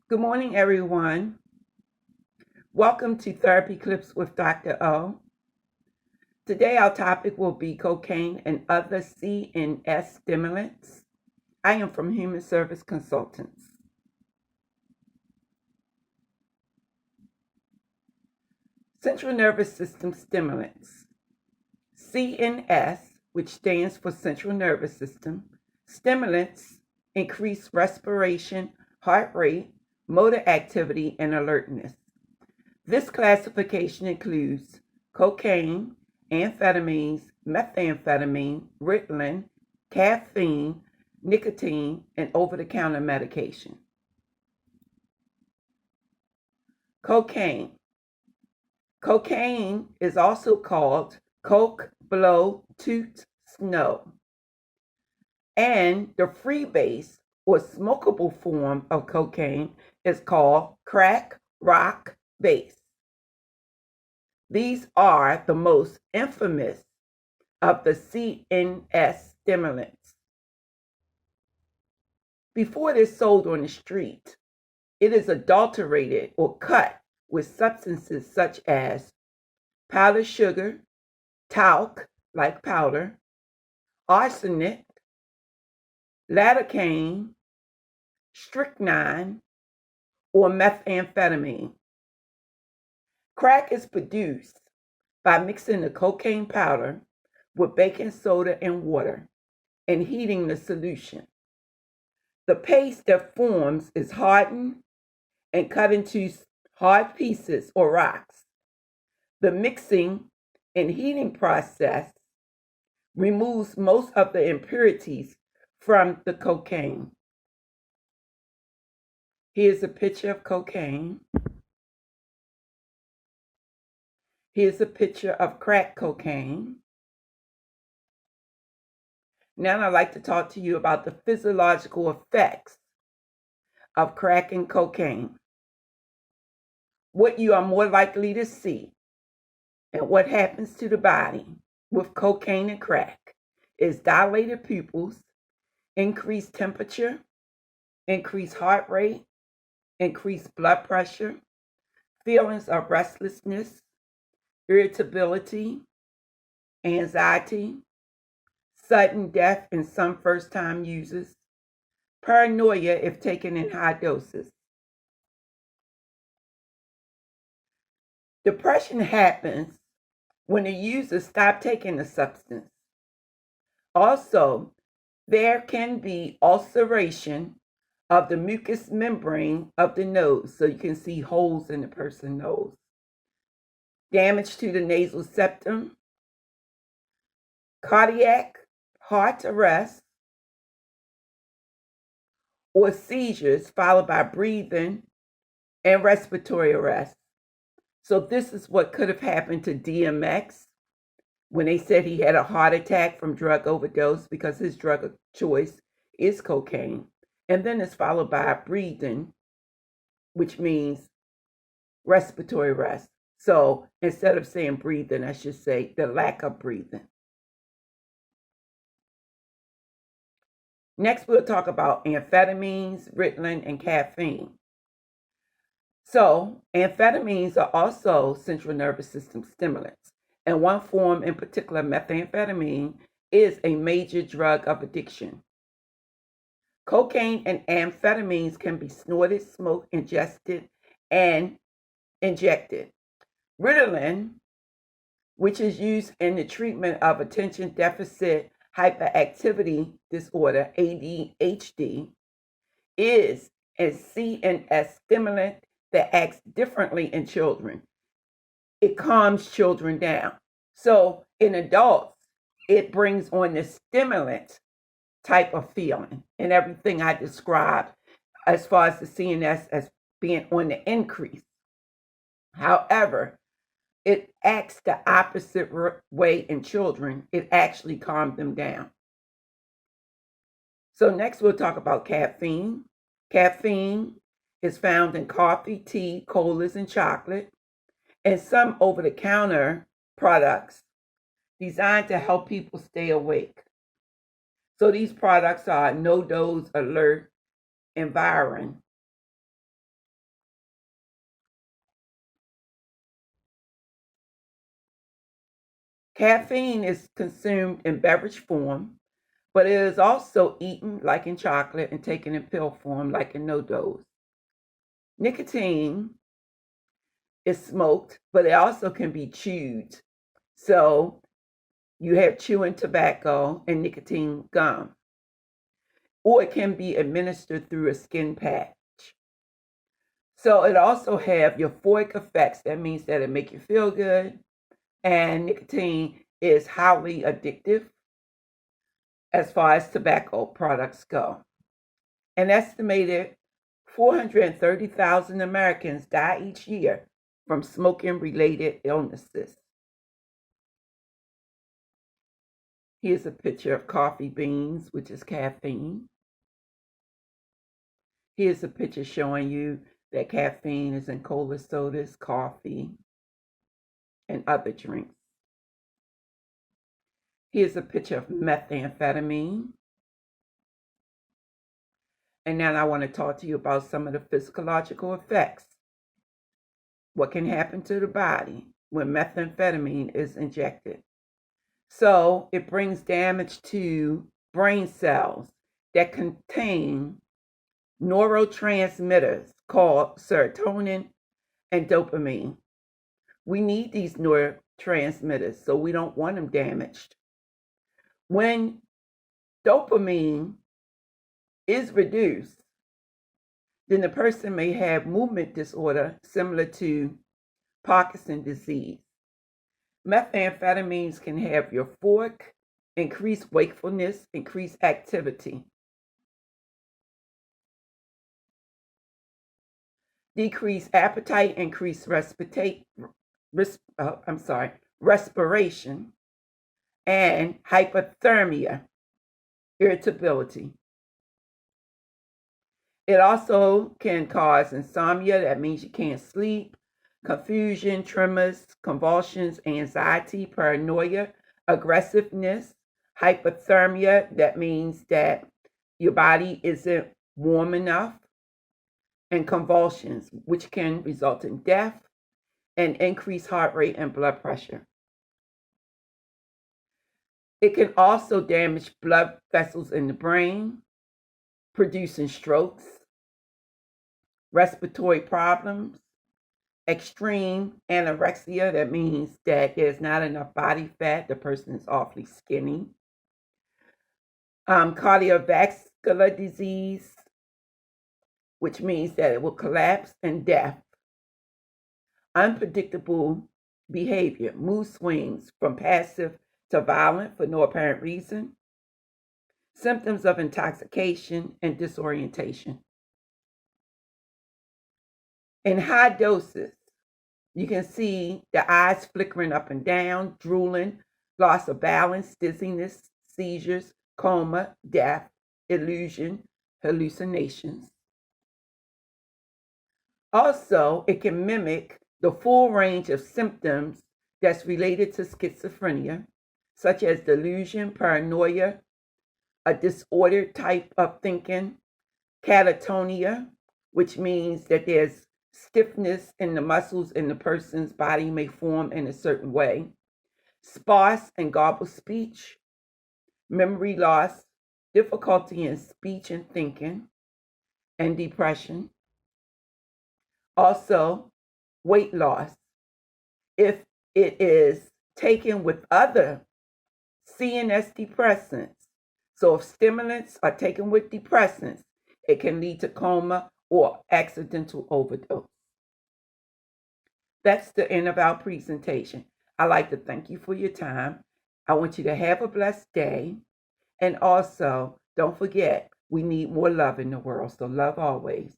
Good morning, everyone. Welcome to Therapy Clips with Dr. O. Today, our topic will be cocaine and other CNS stimulants. I am from Human Service Consultants. Central Nervous System stimulants. CNS, which stands for Central Nervous System, stimulants increase respiration, heart rate, motor activity, and alertness. This classification includes cocaine, amphetamines, methamphetamine, Ritalin, caffeine, nicotine, and over-the-counter medication. Cocaine. Cocaine is also called coke, blow, toot, snow. And the freebase or smokable form of cocaine is called crack, rock, base. These are the most infamous of the CNS stimulants. Before it is sold on the street, it is adulterated or cut with substances such as powdered sugar, talc, like powder, arsenic, lidocaine, strychnine, or methamphetamine. Crack is produced by mixing the cocaine powder with baking soda and water and heating the solution. The paste that forms is hardened and cut into hard pieces or rocks. The mixing and heating process removes most of the impurities from the cocaine. Here's a picture of cocaine. Here's a picture of crack cocaine. Now I'd like to talk to you about the physiological effects of crack and cocaine. What you are more likely to see and what happens to the body with cocaine and crack is dilated pupils, increased temperature, increased heart rate, increased blood pressure, feelings of restlessness, irritability, anxiety, sudden death in some first-time users, paranoia if taken in high doses. Depression happens when the user stops taking the substance. Also, there can be ulceration of the mucous membrane of the nose, so you can see holes in the person's nose. Damage to the nasal septum, cardiac, heart arrest, or seizures followed by breathing and respiratory arrest. So this is what could have happened to DMX when they said he had a heart attack from drug overdose because his drug of choice is cocaine. And then it's followed by breathing, which means respiratory arrest. So instead of saying breathing, I should say the lack of breathing. Next, we'll talk about amphetamines, Ritalin, and caffeine. So amphetamines are also central nervous system stimulants. And one form in particular, methamphetamine, is a major drug of addiction. Cocaine and amphetamines can be snorted, smoked, ingested, and injected. Ritalin, which is used in the treatment of attention deficit hyperactivity disorder, ADHD, is a CNS stimulant that acts differently in children. It calms children down. So in adults, it brings on the stimulant type of feeling and everything I described as far as the CNS as being on the increase. However, it acts the opposite way in children. It actually calmed them down. So next we'll talk about caffeine. Caffeine is found in coffee, tea, colas, and chocolate, and some over-the-counter products designed to help people stay awake. So these products are no-dose alert, Environ, Caffeine is consumed in beverage form, but it is also eaten like in chocolate and taken in pill form like in no-dose. Nicotine is smoked, but it also can be chewed. So you have chewing tobacco and nicotine gum. Or it can be administered through a skin patch. So it also have euphoric effects. That means that it make you feel good. And nicotine is highly addictive as far as tobacco products go. An estimated 430,000 Americans die each year from smoking-related illnesses. Here's a picture of coffee beans, which is caffeine. Here's a picture showing you that caffeine is in cola sodas, coffee, and other drinks. Here's a picture of methamphetamine. And now I want to talk to you about some of the physiological effects. What can happen to the body when methamphetamine is injected? So it brings damage to brain cells that contain neurotransmitters called serotonin and dopamine. We need these neurotransmitters, so we don't want them damaged. When dopamine is reduced, then the person may have movement disorder similar to Parkinson's disease. Methamphetamines can have euphoric, increased wakefulness, increased activity, decreased appetite, increased respiration, and hypothermia, irritability. It also can cause insomnia. That means you can't sleep, confusion, tremors, convulsions, anxiety, paranoia, aggressiveness, hypothermia. That means that your body isn't warm enough, and convulsions, which can result in death and increased heart rate and blood pressure. It can also damage blood vessels in the brain, producing strokes, respiratory problems, extreme anorexia. That means that there's not enough body fat. The person is awfully skinny. Cardiovascular disease, which means that it will collapse, and death. Unpredictable behavior, mood swings from passive to violent for no apparent reason. Symptoms of intoxication and disorientation. In high doses, you can see the eyes flickering up and down, drooling, loss of balance, dizziness, seizures, coma, death, illusion, hallucinations. Also, it can mimic the full range of symptoms that's related to schizophrenia, such as delusion, paranoia, a disordered type of thinking, catatonia, which means that there's stiffness in the muscles in the person's body may form in a certain way, sparse and garbled speech, memory loss, difficulty in speech and thinking, and depression. Also, weight loss. If it is taken with other CNS depressants, so if stimulants are taken with depressants, it can lead to coma or accidental overdose. That's the end of our presentation. I'd like to thank you for your time. I want you to have a blessed day. And also, don't forget, we need more love in the world, so love always.